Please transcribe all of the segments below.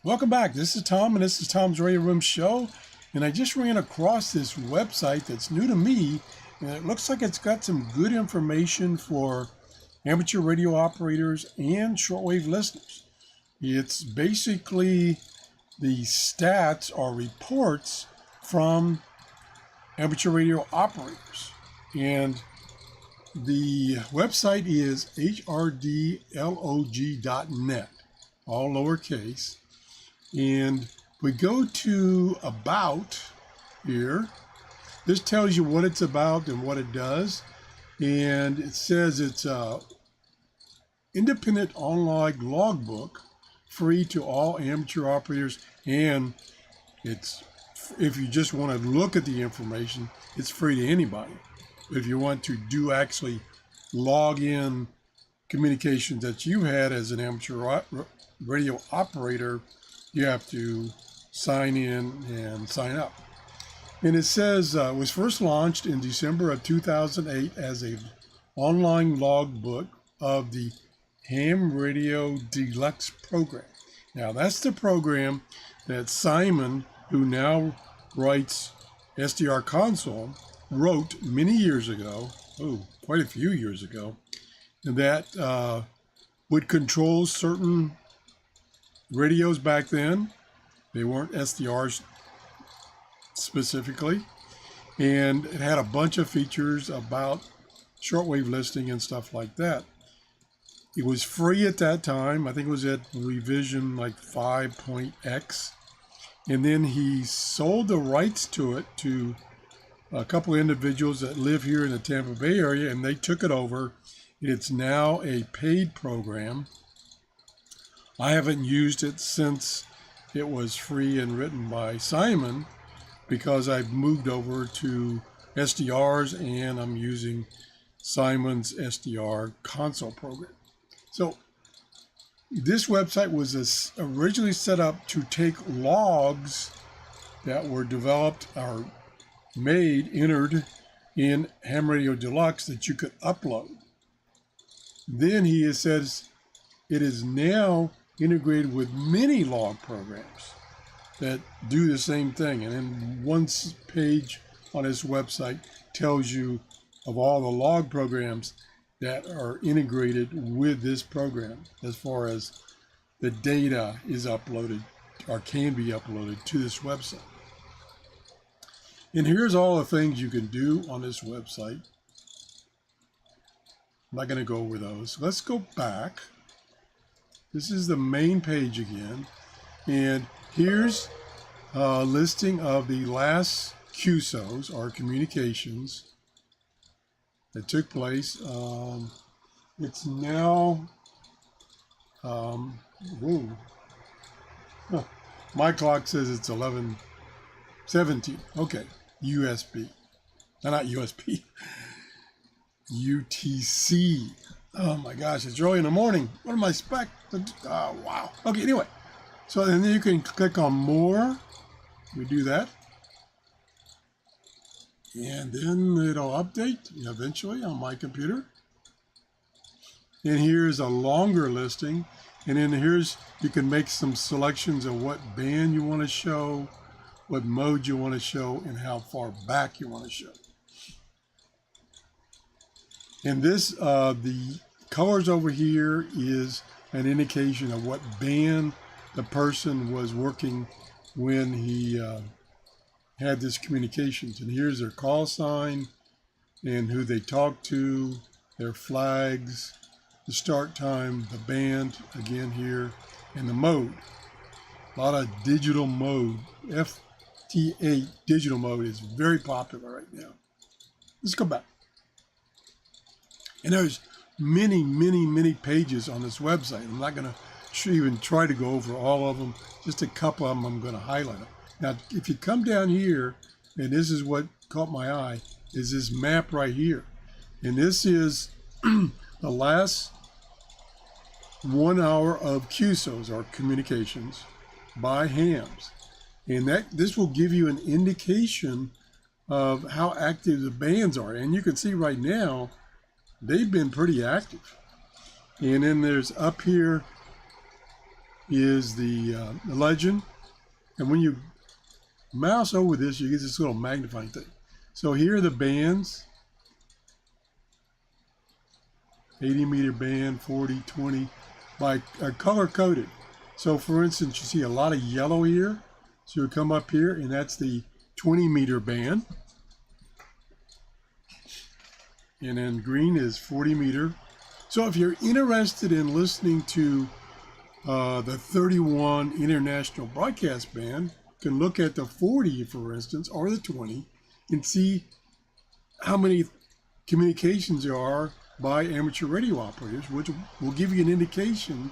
Welcome back. This is Tom, and this is Tom's Radio Room Show. And I just ran across this website that's new to me, and it looks like it's got some good information for amateur radio operators and shortwave listeners. It's basically the stats or reports from amateur radio operators. And the website is hrdlog.net, all lowercase. And we go to About here. This tells you what it's about and what it does. And it says it's a independent online logbook, free to all amateur operators. And it's, if you just want to look at the information, it's free to anybody. But if you want to actually log in communications that you had as an amateur radio operator, you have to sign in and sign up. And it says it was first launched in December of 2008 as an online logbook of the Ham Radio Deluxe program. Now that's the program that Simon, who now writes SDR Console, wrote many years ago, quite a few years ago, and that would control certain radios back then. They weren't SDRs specifically, and it had a bunch of features about shortwave listening and stuff like that. It was free at that time. I think it was at revision like 5.x, and then he sold the rights to it to a couple of individuals that live here in the Tampa Bay area, and they took it over. It's now a paid program. I haven't used it since it was free and written by Simon, because I've moved over to SDRs and I'm using Simon's SDR console program. So this website was originally set up to take logs that were developed or entered in Ham Radio Deluxe that you could upload. Then he says it is now integrated with many log programs that do the same thing. And then one page on his website tells you of all the log programs that are integrated with this program as far as the data is uploaded or can be uploaded to this website. And here's all the things you can do on this website. I'm not going to go over those. Let's go back. This is the main page again, and here's a listing of the last QSOs, or communications, that took place. It's now, my clock says it's 11:17. Okay, USB, no, not USB, UTC. Oh my gosh, it's early in the morning. What am I expecting? Oh, wow. Okay, anyway. So then you can click on more. We do that. And then it'll update eventually on my computer. And here's a longer listing. And then you can make some selections of what band you want to show, what mode you want to show, and how far back you want to show. And this, the colors over here is an indication of what band the person was working when he had this communications. And here's their call sign and who they talked to, their flags, the start time, the band, again here, and the mode. A lot of digital mode. FT8 digital mode is very popular right now. Let's go back. And there's many pages on this website. I'm not going to even try to go over all of them. Just a couple of them I'm going to highlight. Now, if you come down here, and this is what caught my eye, is this map right here. And this is the last 1 hour of QSOs, or communications, by hams. And this will give you an indication of how active the bands are. And you can see right now, they've been pretty active. And then there's up here is the legend. And when you mouse over this, you get this little magnifying thing. So here are the bands. 80 meter band, 40, 20, by color coded. So for instance, you see a lot of yellow here. So you come up here and that's the 20 meter band. And then green is 40 meter. So if you're interested in listening to the 31 international broadcast band, you can look at the 40, for instance, or the 20 and see how many communications there are by amateur radio operators, which will give you an indication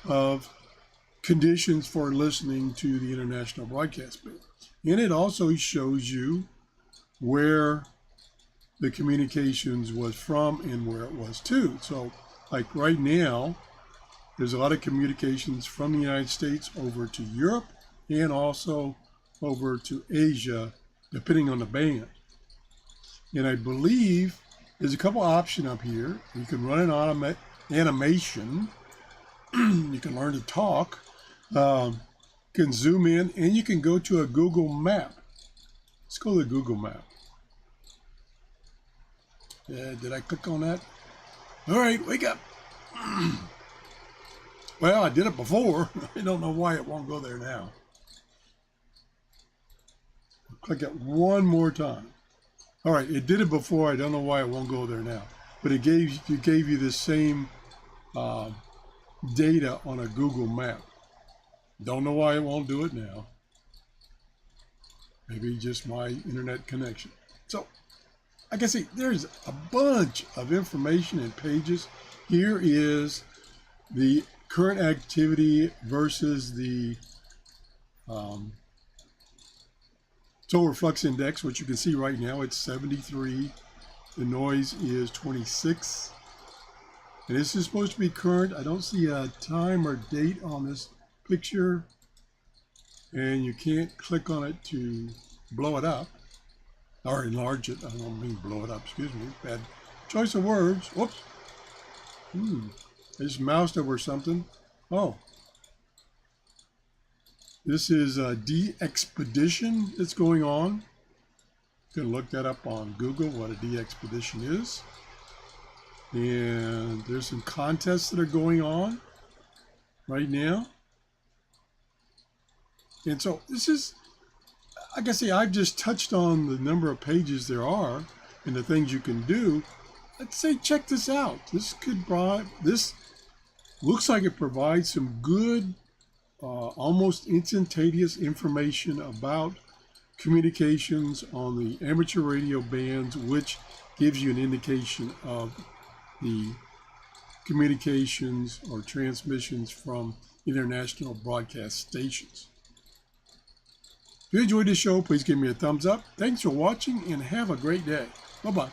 of conditions for listening to the international broadcast band. And it also shows you where the communications was from and where it was to. So like right now, there's a lot of communications from the United States over to Europe and also over to Asia, depending on the band. And I believe there's a couple options up here. You can run an animation. You can learn to talk. You can zoom in, and you can go to a Google map. Let's go to the Google map. Did I click on that? All right, wake up. Well, I did it before. I don't know why it won't go there now. Click it one more time. All right, it did it before. I don't know why it won't go there now. But it gave you the same data on a Google map. Don't know why it won't do it now. Maybe just my internet connection. So, like I say, there's a bunch of information and pages. Here is the current activity versus the solar flux index, which you can see right now, it's 73. The noise is 26. And this is supposed to be current. I don't see a time or date on this picture. And you can't click on it to blow it up or enlarge it. I don't mean blow it up, excuse me. Bad choice of words. Whoops. I just moused over something. Oh. This is a de-expedition that's going on. You can look that up on Google, what a de-expedition is. And there's some contests that are going on right now. And so this is, like I say, I've just touched on the number of pages there are and the things you can do. Let's say, check this out. This looks like it provides some good, almost instantaneous information about communications on the amateur radio bands, which gives you an indication of the communications or transmissions from international broadcast stations. If you enjoyed this show, please give me a thumbs up. Thanks for watching and have a great day. Bye-bye.